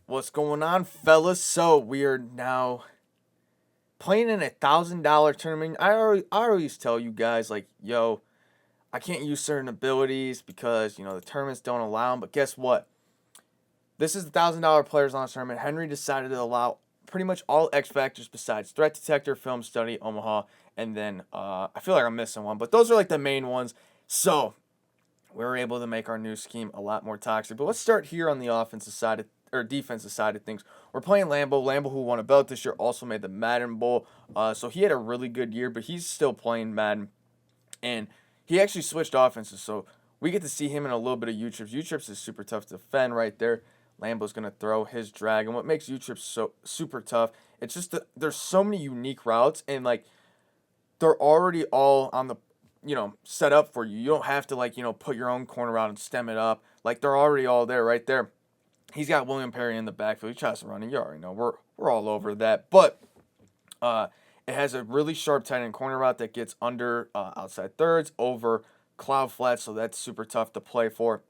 What's going on, fellas? So we are now playing in $1,000 tournament. I always tell you guys like, yo, I can't use certain abilities because the tournaments don't allow them. But guess what? This is the $1,000 players launch tournament. Henry decided to allow pretty much all X factors besides threat detector, film study, Omaha, and then I feel like I'm missing one, but those are like the main ones. So we were able to make our new scheme a lot more toxic. But let's start here on the offensive side or defensive side of things. We're playing Lambo. Lambo, who won a belt this year, also made the Madden Bowl. So he had a really good year, but he's still playing Madden. And he actually switched offenses. So we get to see him in a little bit of U-Trips. U-Trips is super tough to defend right there. Lambo's going to throw his drag. And what makes U-Trips so super tough, it's just that there's so many unique routes. And, like, they're already all on the set up for you. You don't have to put your own corner out and stem it up. Like they're already all there right there. He's got William Perry in the backfield. He tries to run, and you already know we're all over that. But uh, it has a really sharp tight end corner route that gets under outside thirds over cloud flats, so that's super tough to play for.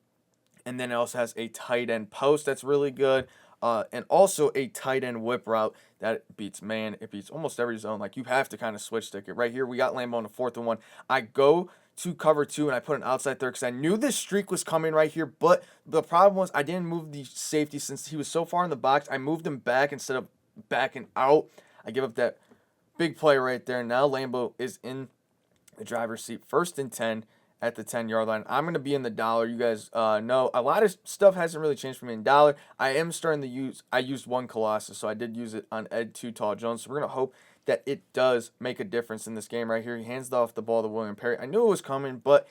And then it also has a tight end post that's really good. And also a tight end whip route that beats man. It beats almost every zone. Like you have to kind of switch stick it. Right here, we got Lambo on the 4th and 1. I go to cover 2 and I put an outside third because I knew this streak was coming right here. But the problem was I didn't move the safety since he was so far in the box. I moved him back instead of backing out. I give up that big play right there. Now Lambo is in the driver's seat, 1st and 10 at the 10-yard line. I'm going to be in the dollar. You guys know a lot of stuff hasn't really changed for me in dollar. I am starting to I used one Colossus, so I did use it on Ed 2 Tall Jones. So we're going to hope that it does make a difference in this game right here. He hands off the ball to William Perry. I knew it was coming, but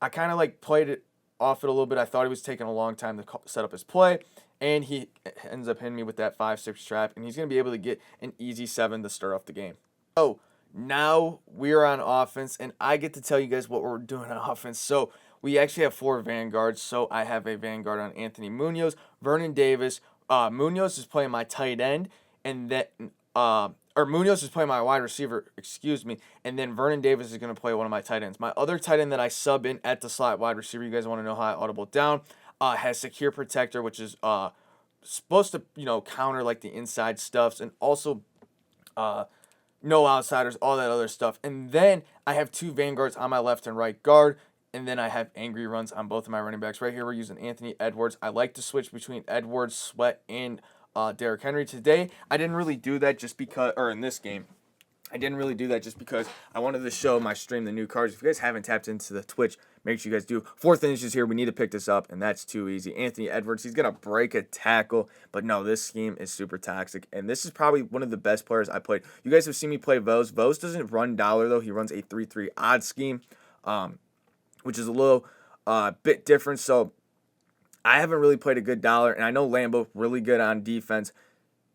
I kind of played it off it a little bit. I thought he was taking a long time to set up his play, and he ends up hitting me with that 5-6 trap, and he's going to be able to get an easy 7 to start off the game. So now we're on offense, and I get to tell you guys what we're doing on offense. So we actually have 4 Vanguards. So I have a Vanguard on Anthony Munoz, Vernon Davis. Munoz is playing my tight end, and then or Munoz is playing my wide receiver, excuse me, and then Vernon Davis is going to play one of my tight ends. My other tight end that I sub in at the slot wide receiver, you guys want to know how I audible down, has Secure Protector, which is supposed to counter like the inside stuffs, and also no outsiders, all that other stuff. And then I have 2 Vanguards on my left and right guard. And then I have angry runs on both of my running backs. Right here, we're using Anthony Edwards. I like to switch between Edwards, Sweat, and Derrick Henry. Today, I didn't really do that just because, or in this game, I didn't really do that just because I wanted to show my stream the new cards. If you guys haven't tapped into the Twitch, make sure you guys do. 4th inch is here. We need to pick this up, and that's too easy. Anthony Edwards, he's going to break a tackle. But no, this scheme is super toxic, and this is probably one of the best players I played. You guys have seen me play Vos. Vos doesn't run dollar, though. He runs a 3-3 odd scheme, which is a little bit different. So I haven't really played a good dollar, and I know Lambo really good on defense.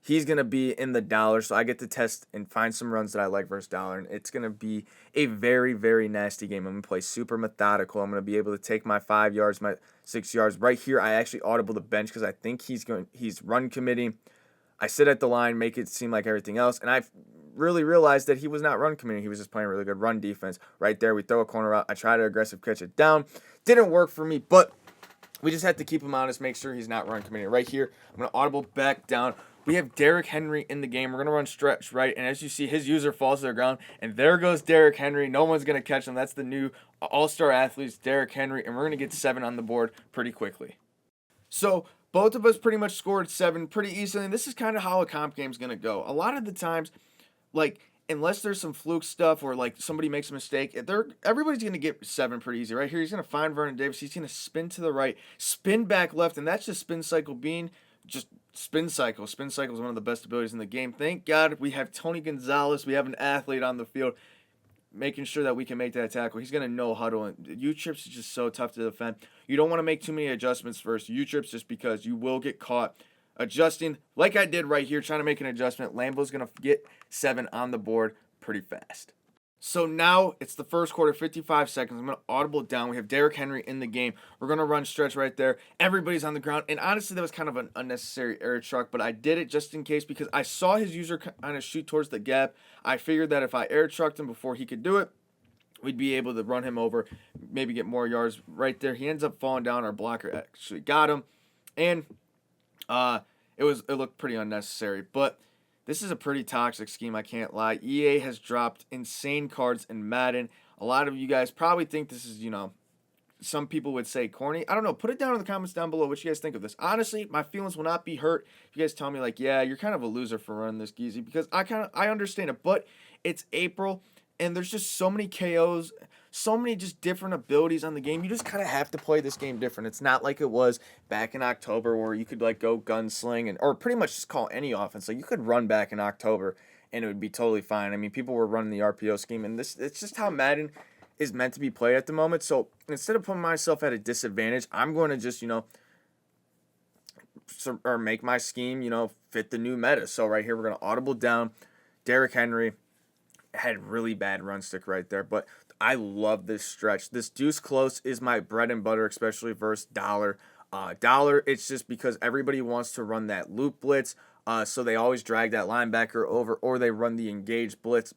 He's going to be in the dollar, so I get to test and find some runs that I like versus dollar, and it's going to be a very, very nasty game. I'm going to play super methodical. I'm going to be able to take my 5 yards, my 6 yards. Right here, I actually audible the bench because I think he's run committing. I sit at the line, make it seem like everything else, and I really realized that he was not run committing. He was just playing really good run defense. Right there, we throw a corner out. I try to aggressive catch it down. Didn't work for me, but we just have to keep him honest, make sure he's not run committing. Right here, I'm going to audible back down. We have Derrick Henry in the game. We're going to run stretch right, and as you see, his user falls to the ground, and there goes Derrick Henry. No one's going to catch him. That's the new all-star athlete, Derrick Henry, and we're going to get 7 on the board pretty quickly. So both of us pretty much scored 7 pretty easily, and this is kind of how a comp game's going to go. A lot of the times, unless there's some fluke stuff or somebody makes a mistake, everybody's going to get 7 pretty easy. Right here, he's going to find Vernon Davis. He's going to spin to the right, spin back left, and that's just spin cycle being just spin cycle. Spin cycle is one of the best abilities in the game. Thank God we have Tony Gonzalez. We have an athlete on the field making sure that we can make that tackle. He's going to know huddle. U-Trips is just so tough to defend. You don't want to make too many adjustments first. U-Trips just because you will get caught adjusting like I did right here, trying to make an adjustment. Lambo's going to get 7 on the board pretty fast. So now it's the first quarter, 55 seconds. I'm going to audible down. We have Derrick Henry in the game. We're going to run stretch right there. Everybody's on the ground. And honestly, that was kind of an unnecessary air truck, but I did it just in case because I saw his user kind of shoot towards the gap. I figured that if I air trucked him before he could do it, we'd be able to run him over, maybe get more yards right there. He ends up falling down. Our blocker actually got him. And It looked pretty unnecessary, but this is a pretty toxic scheme, I can't lie. EA has dropped insane cards in Madden. A lot of you guys probably think this is, some people would say corny. I don't know. Put it down in the comments down below what you guys think of this. Honestly, my feelings will not be hurt if you guys tell me like, yeah, you're kind of a loser for running this Geezy, because I understand it, but it's April and there's just so many KOs, so many just different abilities on the game. You just kind of have to play this game different. It's not like it was back in October where you could like go gunsling or pretty much just call any offense. Like you could run back in October and it would be totally fine. I mean, people were running the RPO scheme, and it's just how Madden is meant to be played at the moment. So instead of putting myself at a disadvantage, I'm going to just, or make my scheme, fit the new meta. So right here, we're going to audible down. Derrick Henry had really bad run stick right there, but I love this stretch. This deuce close is my bread and butter, especially versus dollar. Dollar, it's just because everybody wants to run that loop blitz, so they always drag that linebacker over, or they run the engaged blitz.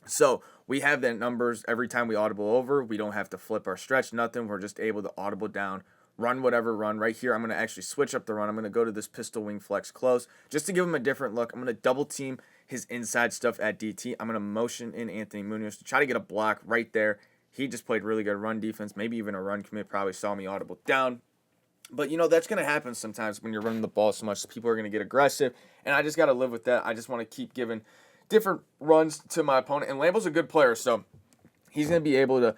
So we have the numbers every time we audible over. We don't have to flip our stretch, nothing. We're just able to audible down, run whatever run. Right here, I'm going to actually switch up the run. I'm going to go to this pistol wing flex close just to give him a different look. I'm going to double team his inside stuff at DT. I'm going to motion in Anthony Munoz to try to get a block right there. He just played really good run defense, maybe even a run commit. Probably saw me audible down. But, that's going to happen sometimes when you're running the ball so much. People are going to get aggressive, and I just got to live with that. I just want to keep giving different runs to my opponent. And Lambeau's a good player, so he's going to be able to,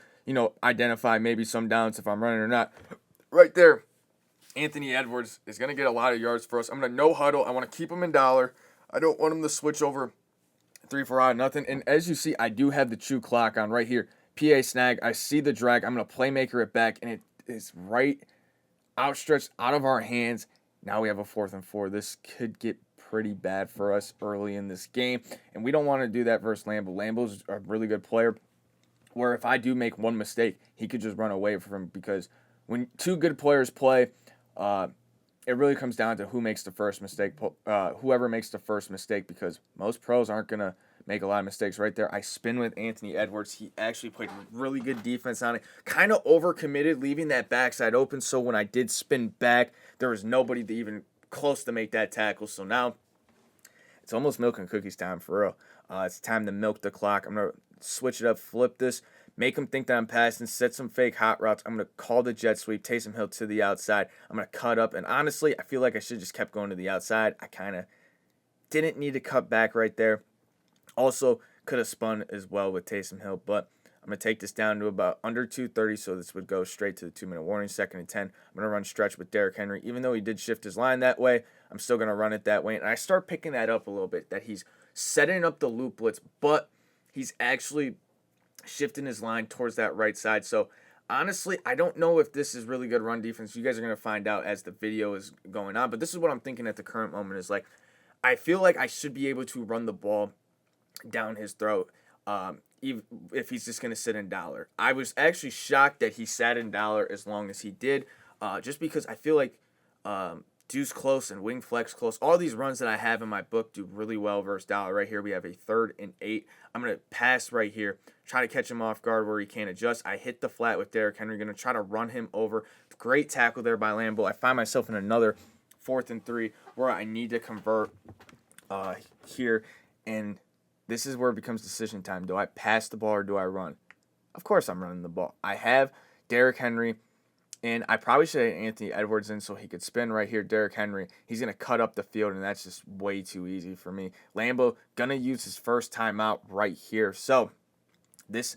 identify maybe some downs if I'm running or not. Right there, Anthony Edwards is going to get a lot of yards for us. I'm going to no huddle. I want to keep him in dollar. I don't want him to switch over 3-4 out, nothing. And as you see, I do have the true clock on right here. PA snag. I see the drag. I'm going to playmaker it back, and it is right outstretched out of our hands. Now we have a 4th and 4. This could get pretty bad for us early in this game, and we don't want to do that versus Lambeau. Lambeau's a really good player, where if I do make one mistake, he could just run away from him, because when two good players play, it really comes down to who makes the first mistake, whoever makes the first mistake, because most pros aren't going to make a lot of mistakes. Right there, I spin with Anthony Edwards. He actually played really good defense on it. Kind of overcommitted, leaving that backside open, so when I did spin back, there was nobody to even close to make that tackle. So now it's almost milk and cookies time for real. It's time to milk the clock. I'm going to switch it up, flip this, make them think that I'm passing, set some fake hot routes. I'm going to call the jet sweep, Taysom Hill to the outside. I'm going to cut up, and honestly, I feel like I should have just kept going to the outside. I kind of didn't need to cut back right there. Also, could have spun as well with Taysom Hill, but I'm going to take this down to about under 2:30, so this would go straight to the 2-minute warning, 2nd and 10. I'm going to run stretch with Derrick Henry. Even though he did shift his line that way, I'm still going to run it that way. And I start picking that up a little bit, that he's setting up the loop blitz, but he's actually shifting his line towards that right side. So honestly, I don't know if this is really good run defense. You guys are going to find out as the video is going on, but this is what I'm thinking at the current moment is like, I feel like I should be able to run the ball down his throat, even if he's just going to sit in dollar. I was actually shocked that he sat in dollar as long as he did, just because I feel like deuce close and wing flex close, all these runs that I have in my book do really well versus dollar. Right here we have a 3rd and 8. I'm going to pass right here, try to catch him off guard where he can't adjust. I hit the flat with Derrick Henry, going to try to run him over. Great tackle there by Lambeau. I find myself in another 4th and 3 where I need to convert here, and this is where it becomes decision time. Do I pass the ball or do I run? Of course I'm running the ball. I have Derrick Henry, and I probably should have Anthony Edwards in so he could spin right here. Derrick Henry, he's going to cut up the field, and that's just way too easy for me. Lambeau going to use his first timeout right here. So this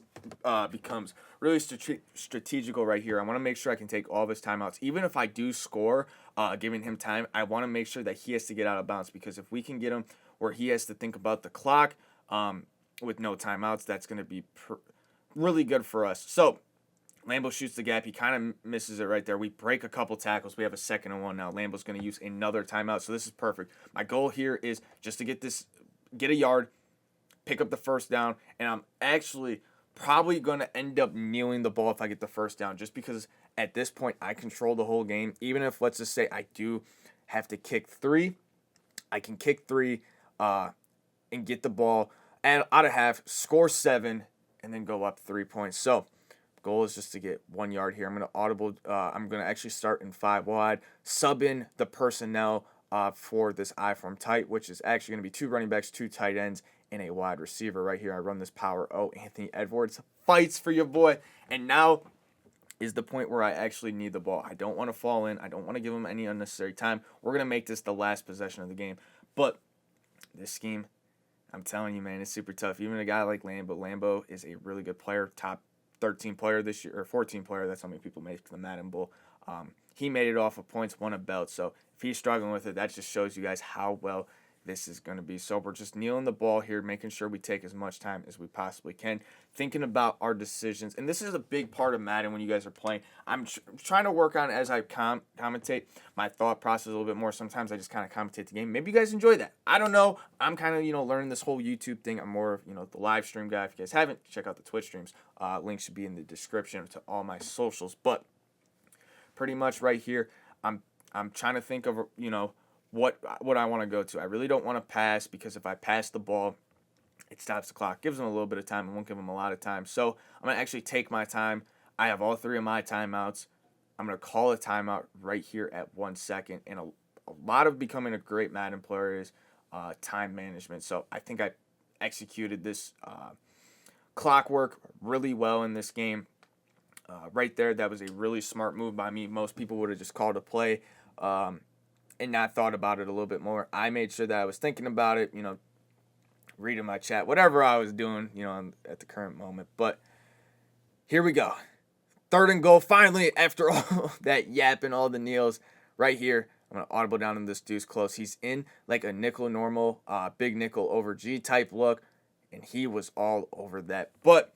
becomes really strategical right here. I want to make sure I can take all of his timeouts. Even if I do score, giving him time, I want to make sure that he has to get out of bounds, because if we can get him where he has to think about the clock with no timeouts, that's going to be really good for us. So Lambeau shoots the gap. He kind of misses it right there. We break a couple tackles. We have a 2nd and 1 now. Lambeau's going to use another timeout, so this is perfect. My goal here is just to get a yard, pick up the first down, and I'm actually probably going to end up kneeling the ball if I get the first down, just because at this point I control the whole game. Even if, let's just say, I do have to kick 3, I can kick 3 and get the ball out of half, score 7, and then go up 3 points. So goal is just to get 1 yard here. I'm going to audible. I'm going to actually start in 5 wide, sub in the personnel for this I form tight, which is actually going to be 2 running backs, 2 tight ends, and a wide receiver. Right here, I run this power O. Anthony Edwards fights for your boy. And now is the point where I actually need the ball. I don't want to fall in. I don't want to give him any unnecessary time. We're going to make this the last possession of the game. But this scheme, I'm telling you, man, it's super tough. Even a guy like Lambo is a really good player, top 13 player this year, or 14 player. That's how many people make the Madden Bowl. He made it off of points, won a belt. So if he's struggling with it, that just shows you guys how well this is going to be. So we're just kneeling the ball here, making sure we take as much time as we possibly can, thinking about our decisions. And this is a big part of Madden when you guys are playing. I'm trying to work on, as I commentate, my thought process a little bit more. Sometimes I just kind of commentate the game. Maybe you guys enjoy that. I don't know. I'm kind of, learning this whole YouTube thing. I'm more of, the live stream guy. If you guys haven't, check out the Twitch streams. Links should be in the description to all my socials. But pretty much right here, I'm trying to think of, what I want to go to. I really don't want to pass, because if I pass the ball, it stops the clock, gives them a little bit of time. I won't give them a lot of time. So I'm going to actually take my time. I have all 3 of my timeouts. I'm going to call a timeout right here at 1 second. And a lot of becoming a great Madden player is time management. So I think I executed this clockwork really well in this game. Right there, that was a really smart move by me. Most people would have just called a play and not thought about it a little bit more. I made sure that I was thinking about it, reading my chat, whatever I was doing, at the current moment. But here we go. 3rd and goal, finally, after all that yap and all the kneels, right here. I'm going to audible down on this deuce close. He's in like a nickel normal, big nickel over G type look, and he was all over that. But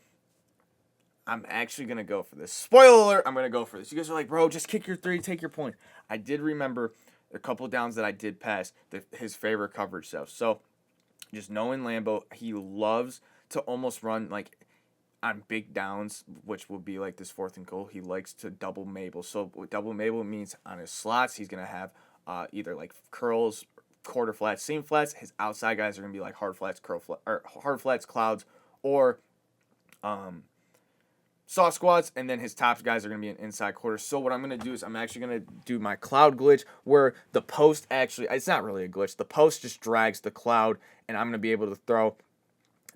I'm actually going to go for this. Spoiler alert, I'm going to go for this. You guys are like, bro, just kick your 3, take your point. I did remember a couple downs that I did pass his favorite coverage stuff. So just knowing Lambo, he loves to almost run like on big downs, which will be like this 4th and goal. He likes to double Mabel. So what double Mabel means, on his slots, he's going to have either like curls, quarter flats, seam flats. His outside guys are going to be like hard flats, hard flats, clouds, or soft squats, and then his tops guys are going to be an inside quarter. So what I'm going to do is I'm actually going to do my cloud glitch, where the post actually, it's not really a glitch, the post just drags the cloud, and I'm going to be able to throw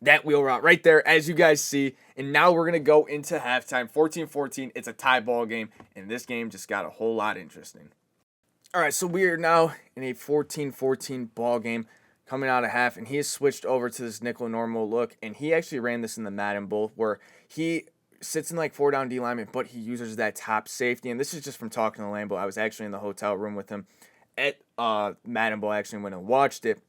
that wheel route right there, as you guys see. And now we're going to go into halftime, 14-14. It's a tie ball game, and this game just got a whole lot interesting. All right, so we are now in a 14-14 ball game coming out of half, and he has switched over to this nickel normal look, and he actually ran this in the Madden Bowl, where he sits in like 4 down D lineman, but he uses that top safety. And this is just from talking to Lambo. I was actually in the hotel room with him at Madden Bowl. I actually went and watched it.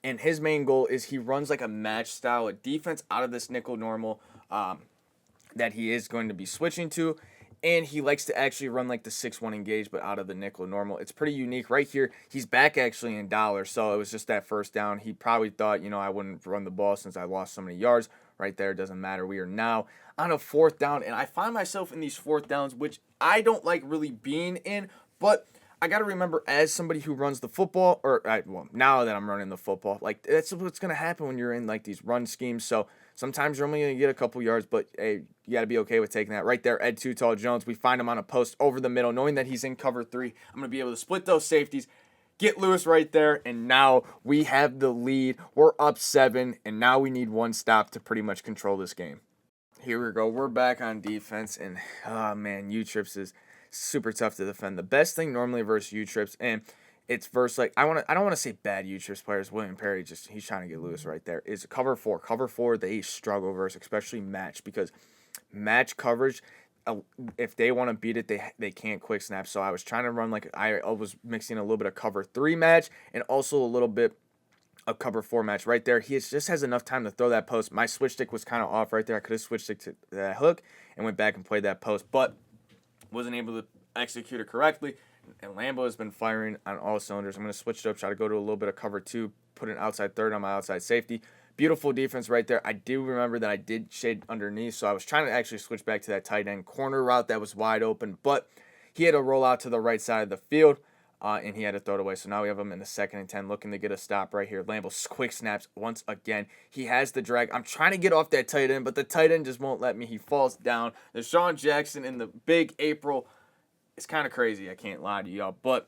And his main goal is he runs like a match style of defense out of this nickel normal that he is going to be switching to. And he likes to actually run like the 6-1 engage, but out of the nickel normal. It's pretty unique. Right here, he's back actually in dollars, so it was just that first down. He probably thought, I wouldn't run the ball since I lost so many yards. Right there, doesn't matter. We are now on a 4th down, and I find myself in these 4th downs, which I don't like really being in, but I got to remember, as somebody who runs the football, now that I'm running the football, like, that's what's going to happen when you're in like these run schemes. So sometimes you're only going to get a couple yards, but hey, you got to be okay with taking that. Right there, Ed Too Tall Jones, we find him on a post over the middle, knowing that he's in cover 3. I'm going to be able to split those safeties, get Lewis right there, and now we have the lead. We're up 7, and now we need 1 stop to pretty much control this game. Here we go. We're back on defense, and oh man, U-Trips is super tough to defend. The best thing normally versus U-Trips, and it's versus like I don't want to say bad U-Trips players. William Perry he's trying to get Lewis right there. Is cover 4. Cover 4 they struggle versus, especially match, because match coverage, if they want to beat it, they can't quick snap. So I was trying to run like I was mixing a little bit of cover 3 match and also a little bit of cover 4 match right there. He just has enough time to throw that post. My switch stick was kind of off right there. I could have switched it to that hook and went back and played that post, but wasn't able to execute it correctly. And Lambo has been firing on all cylinders. I'm going to switch it up, try to go to a little bit of cover 2, put an outside 3rd on my outside safety. Beautiful defense right there. I do remember that I did shade underneath, so I was trying to actually switch back to that tight end corner route that was wide open, but he had to roll out to the right side of the field, and he had to throw it away. So now we have him in the 2nd and 10, looking to get a stop right here. Lambo quick snaps once again. He has the drag. I'm trying to get off that tight end, but the tight end just won't let me. He falls down. Deshaun Jackson in the big April. It's kind of crazy. I can't lie to y'all, but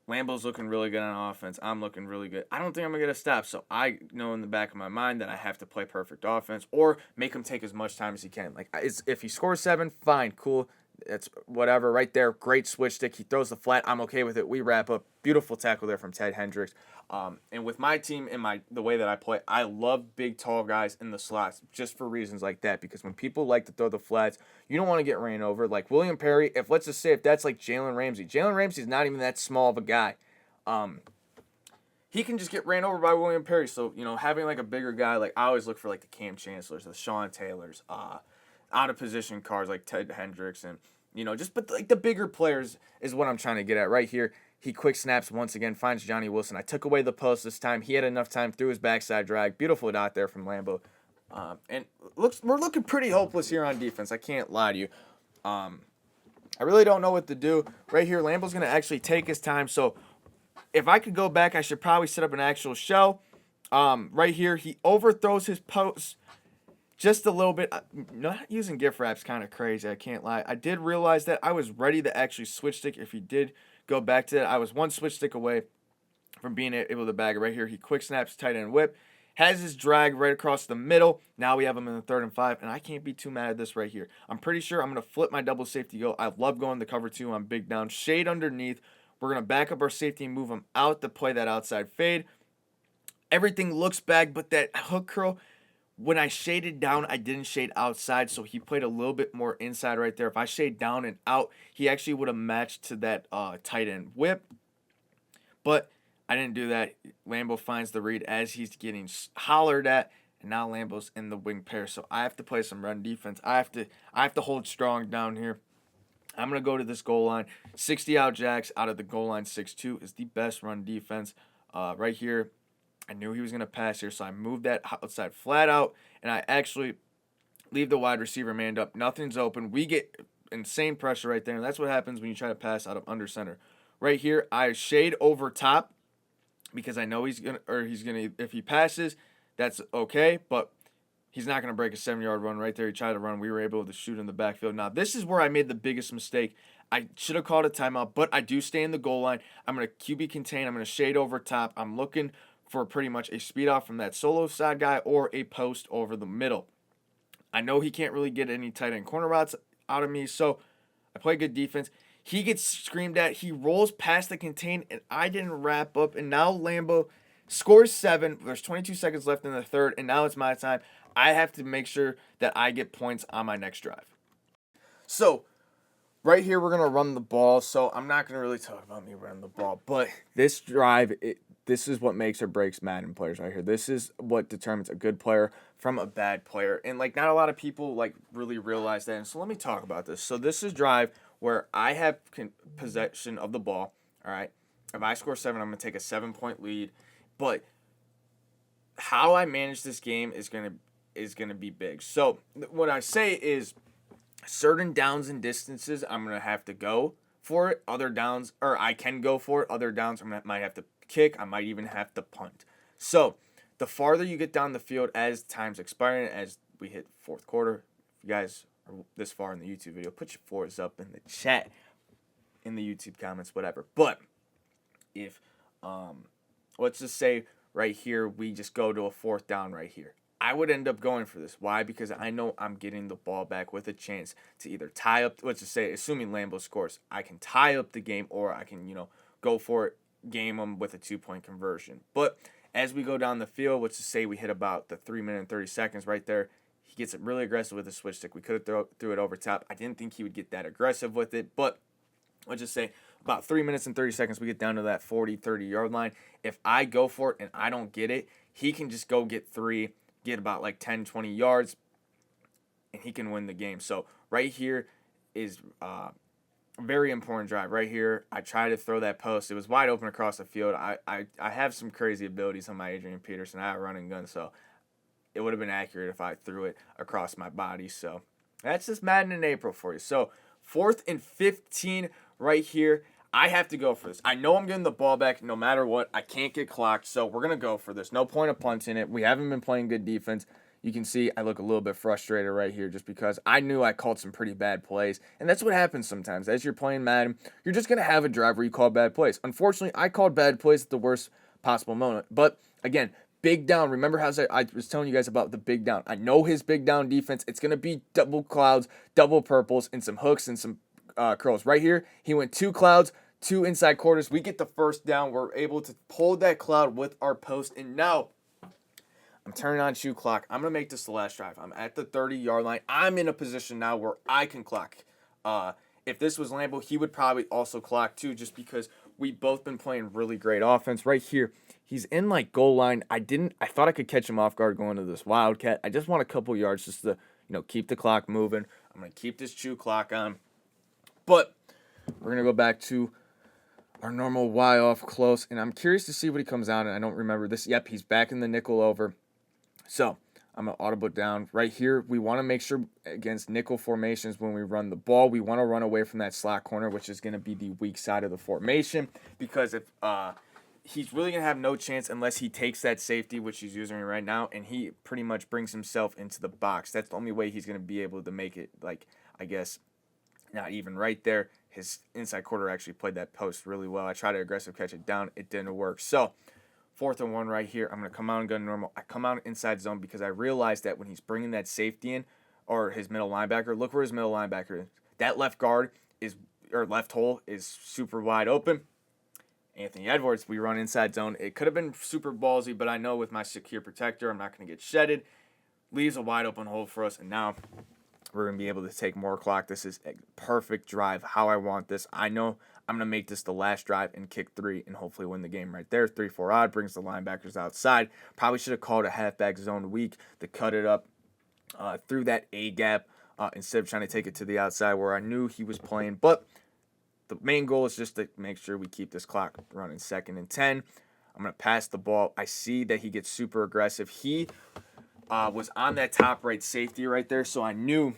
Lambeau's looking really good on offense. I'm looking really good. I don't think I'm going to get a stop. So I know in the back of my mind that I have to play perfect offense or make him take as much time as he can. Like, if he scores 7, fine, cool. That's whatever right there. Great switch stick. He throws the flat. I'm okay with it. We wrap up. Beautiful tackle there from Ted Hendricks. And with my team and the way that I play, I love big, tall guys in the slots just for reasons like that. Because when people like to throw the flats, you don't want to get ran over. Like William Perry, let's just say if that's like Jalen Ramsey. Jalen Ramsey's not even that small of a guy. He can just get ran over by William Perry. So, having like a bigger guy, like I always look for like the Cam Chancellors, the Sean Taylors, out of position cars like Ted Hendricks and, but like the bigger players is what I'm trying to get at right here. He quick snaps once again, finds Johnny Wilson. I took away the post this time. He had enough time through his backside drag. Beautiful dot there from Lambeau. And we're looking pretty hopeless here on defense. I can't lie to you. I really don't know what to do. Right here, Lambeau's going to actually take his time. So if I could go back, I should probably set up an actual show. Right here, he overthrows his post just a little bit. Not using gift wrap's kind of crazy. I can't lie. I did realize that I was ready to actually switch stick if he did go back to that. I was one switch stick away from being able to bag it right here. He quick snaps, tight end whip, has his drag right across the middle. Now we have him in the 3rd and 5, and I can't be too mad at this right here. I'm pretty sure I'm going to flip my double safety go. I love going to cover 2 on big down. Shade underneath. We're going to back up our safety and move him out to play that outside fade. Everything looks bad, but that hook curl, when I shaded down, I didn't shade outside, so he played a little bit more inside right there. If I shade down and out, he actually would have matched to that tight end whip. But I didn't do that. Lambeau finds the read as he's getting hollered at, and now Lambeau's in the wing pair. So I have to play some run defense. I have to hold strong down here. I'm going to go to this goal line. 60 out jacks out of the goal line. 6-2 is the best run defense. Right here, I knew he was going to pass here, so I moved that outside flat out, and I actually leave the wide receiver manned up. Nothing's open. We get insane pressure right there, and that's what happens when you try to pass out of under center. Right here, I shade over top because I know if he passes, that's okay, but he's not going to break a 7-yard run right there. He tried to run. We were able to shoot in the backfield. Now, this is where I made the biggest mistake. I should have called a timeout, but I do stay in the goal line. I'm going to QB contain. I'm going to shade over top. I'm looking for pretty much a speed off from that solo side guy or a post over the middle. I know he can't really get any tight end corner routes out of me, so I play good defense. He gets screamed at. He rolls past the contain, and I didn't wrap up. And now Lambeau scores 7. There's 22 seconds left in the 3rd, and now it's my time. I have to make sure that I get points on my next drive. So right here, we're going to run the ball. So I'm not going to really talk about me running the ball, but this drive, this is what makes or breaks Madden players right here. This is what determines a good player from a bad player. And, like, not a lot of people, like, really realize that. And so let me talk about this. So this is drive where I have possession of the ball, all right? If I score 7, I'm going to take a 7-point lead. But how I manage this game is going to be big. So what I say is certain downs and distances, I'm going to have to go for it. Other downs, or I can go for it. Other downs, might have to kick. I might even have to punt. So the farther you get down the field as time's expiring, as we hit 4th quarter, if you guys are this far in the YouTube video, put your 4s up in the chat, in the YouTube comments, whatever. But if, let's just say right here, we just go to a 4th down right here. I would end up going for this. Why? Because I know I'm getting the ball back with a chance to either tie up, let's just say, assuming Lambeau scores, I can tie up the game or I can, go for it, game them with a 2-point conversion. But as we go down the field, let's just say we hit about the 3 minute and 30 seconds right there. He gets really aggressive with the switch stick. We could have threw it over top. I didn't think he would get that aggressive with it, but let's just say about 3 minutes and 30 seconds, we get down to that 40, 30-yard line. If I go for it and I don't get it, he can just go get 3, get about like 10, 20 yards, and he can win the game. So right here is a very important drive. Right here, I tried to throw that post. It was wide open across the field. I have some crazy abilities on my Adrian Peterson. I have a running gun, so it would have been accurate if I threw it across my body. So that's just Madden in April for you. So 4th and 15 right here. I have to go for this. I know I'm getting the ball back no matter what. I can't get clocked, so we're going to go for this. No point of punting it. We haven't been playing good defense. you can see I look a little bit frustrated right here just because I knew I called some pretty bad plays. And that's what happens sometimes. As you're playing Madden, you're just going to have a drive where you call bad plays. Unfortunately, I called bad plays at the worst possible moment. But again, big down. Remember how I was telling you guys about the big down. I know his big down defense. It's going to be double clouds, double purples, and some hooks and some curls. Right here, he went 2 clouds, 2 inside quarters. We get the first down. We're able to pull that cloud with our post. And now I'm turning on shoe clock. I'm going to make this the last drive. I'm at the 30-yard line. I'm in a position now where I can clock. If this was Lambeau, he would probably also clock too, just because we've both been playing really great offense. Right here, he's in like goal line. I thought I could catch him off guard going to this wildcat. I just want a couple yards just to, keep the clock moving. I'm going to keep this shoe clock on. But we're going to go back to our normal Y off close, and I'm curious to see what he comes out, and I don't remember this. Yep, he's back in the nickel over. So I'm going to audible down. Right here, we want to make sure against nickel formations when we run the ball, we want to run away from that slot corner, which is going to be the weak side of the formation, because if he's really going to have no chance unless he takes that safety, which he's using right now, and he pretty much brings himself into the box. That's the only way he's going to be able to make it, I guess, not even right there. His inside quarter actually played that post really well. I tried to aggressive catch it down. It didn't work. So 4th and 1 right here. I'm going to come out and go normal. I come out inside zone because I realized that when he's bringing that safety in, or his middle linebacker, look where his middle linebacker is. That left guard left hole is super wide open. Anthony Edwards, we run inside zone. It could have been super ballsy, but I know with my secure protector, I'm not going to get shedded. Leaves a wide open hole for us, and now we're going to be able to take more clock. This is a perfect drive, how I want this. I know I'm going to make this the last drive and kick 3 and hopefully win the game right there. 3-4 odd brings the linebackers outside. Probably should have called a halfback zone weak to cut it up through that A gap instead of trying to take it to the outside where I knew he was playing. But the main goal is just to make sure we keep this clock running. 2nd and 10. I'm going to pass the ball. I see that he gets super aggressive. He was on that top right safety right there, so I knew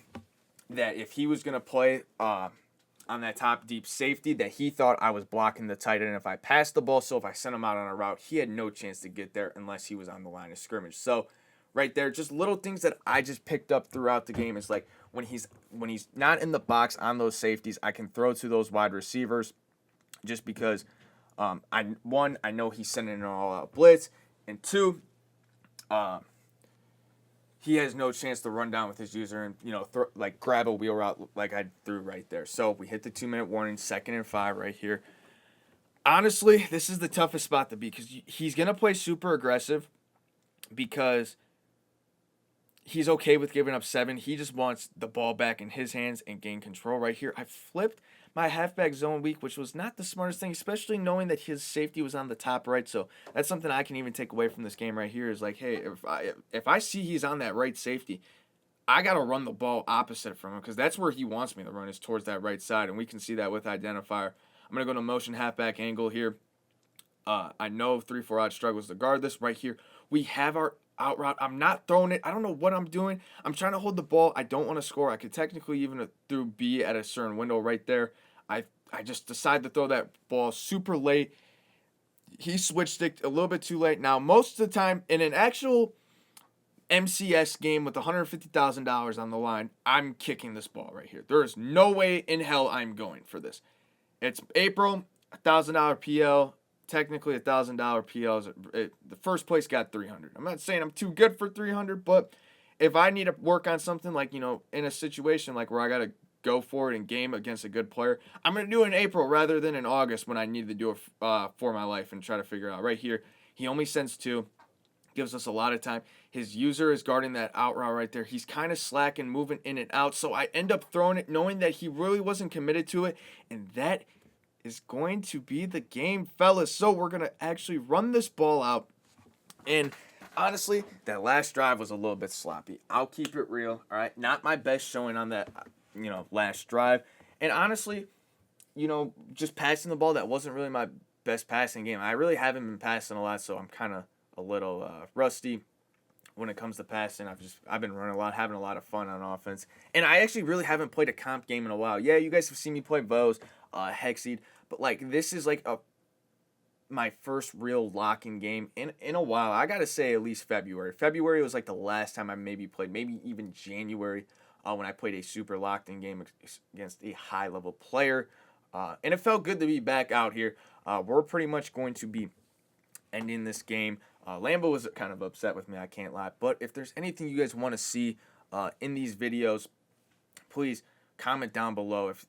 that if he was going to play on that top deep safety, that he thought I was blocking the tight end if I passed the ball. So if I sent him out on a route, he had no chance to get there unless he was on the line of scrimmage. So right there, just little things that I just picked up throughout the game is like when he's not in the box on those safeties, I can throw to those wide receivers just because I know he's sending an all-out blitz, and 2, he has no chance to run down with his user and, grab a wheel route like I threw right there. So we hit the 2-minute warning, 2nd and 5 right here. Honestly, this is the toughest spot to be because he's going to play super aggressive because he's okay with giving up 7. He just wants the ball back in his hands and gain control right here. I flipped my halfback zone weak, which was not the smartest thing, especially knowing that his safety was on the top right. So that's something I can even take away from this game right here is like, hey, if I see he's on that right safety, I got to run the ball opposite from him because that's where he wants me to run is towards that right side, and we can see that with identifier. I'm going to go to motion halfback angle here. I know 3-4 odd struggles to guard this right here. We have our out route. I'm not throwing it. I don't know what I'm doing. I'm trying to hold the ball. I don't want to score. I could technically even through B at a certain window right there. I just decided to throw that ball super late. He switched it a little bit too late. Now, most of the time in an actual MCS game with $150,000 on the line, I'm kicking this ball right here. There is no way in hell I'm going for this. It's April, $1,000 PL. Technically, $1,000 PLs. The first place got 300. I'm not saying I'm too good for 300, but if I need to work on something like, in a situation like where I got to go for it in game against a good player, I'm going to do it in April rather than in August when I need to do it for my life and try to figure it out. Right here, he only sends 2. Gives us a lot of time. His user is guarding that out route right there. He's kind of slacking, moving in and out. So I end up throwing it knowing that he really wasn't committed to it. And that is going to be the game, fellas. So we're going to actually run this ball out. And honestly, that last drive was a little bit sloppy. I'll keep it real, all right? Not my best showing on that, last drive. And honestly, just passing the ball, that wasn't really my best passing game. I really haven't been passing a lot, so I'm kind of a little rusty when it comes to passing. I've been running a lot, having a lot of fun on offense. And I actually really haven't played a comp game in a while. Yeah, you guys have seen me play Vos, Hexseed, but this is like a my first real locking game in a while. I gotta say at least February. February was like the last time I maybe played, maybe even January, when I played a super locked in game against a high level player. And it felt good to be back out here. We're pretty much going to be ending this game. Lambo was kind of upset with me, I can't lie. But if there's anything you guys want to see in these videos, please comment down below. If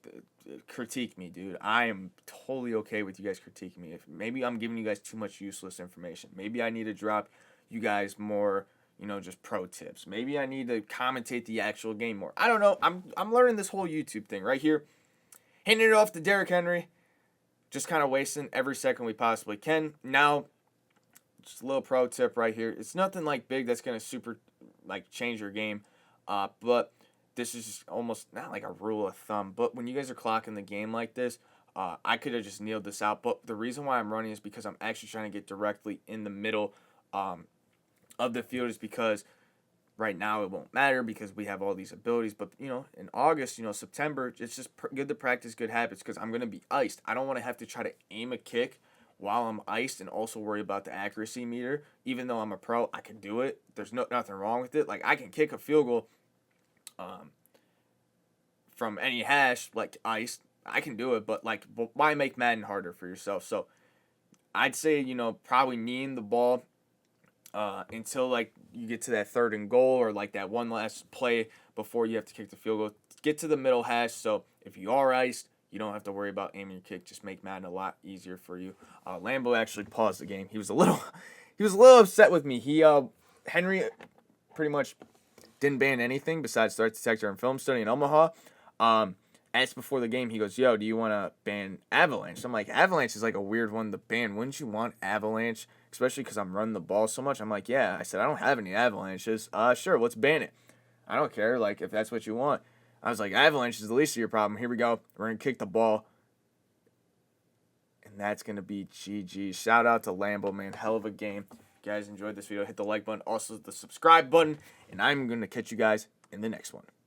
critique me, dude. I am totally okay with you guys critiquing me. If maybe I'm giving you guys too much useless information, maybe I need to drop you guys more, just pro tips. Maybe I need to commentate the actual game more. I don't know. I'm learning this whole YouTube thing right here. Handing it off to Derrick Henry, just kind of wasting every second we possibly can. Now, just a little pro tip right here. It's nothing like big that's gonna super change your game, but this is just almost not like a rule of thumb. But when you guys are clocking the game like this, I could have just nailed this out. But the reason why I'm running is because I'm actually trying to get directly in the middle of the field. Is because right now it won't matter because we have all these abilities. But in August, September, it's just good to practice good habits because I'm gonna be iced. I don't want to have to try to aim a kick while I'm iced and also worry about the accuracy meter. Even though I'm a pro, I can do it. There's nothing wrong with it. Like, I can kick a field goal from any hash, like iced. I can do it, but why make Madden harder for yourself? So I'd say, probably kneeing the ball until you get to that 3rd and goal or that one last play before you have to kick the field goal. Get to the middle hash. So if you are iced, you don't have to worry about aiming your kick. Just make Madden a lot easier for you. Lambo actually paused the game. He was a little upset with me. Henry pretty much didn't ban anything besides threat detector and film study in Omaha. Asked before the game, he goes, "Yo, do you want to ban Avalanche?" So I'm like, Avalanche is a weird one to ban. Wouldn't you want Avalanche? Especially because I'm running the ball so much. I'm like, yeah. I said, I don't have any Avalanches. Sure, let's ban it. I don't care, if that's what you want. I was like, Avalanche is the least of your problem. Here we go. We're going to kick the ball. And that's going to be GG. Shout out to Lambo, man. Hell of a game. If you guys enjoyed this video, hit the like button. Also, the subscribe button. And I'm going to catch you guys in the next one.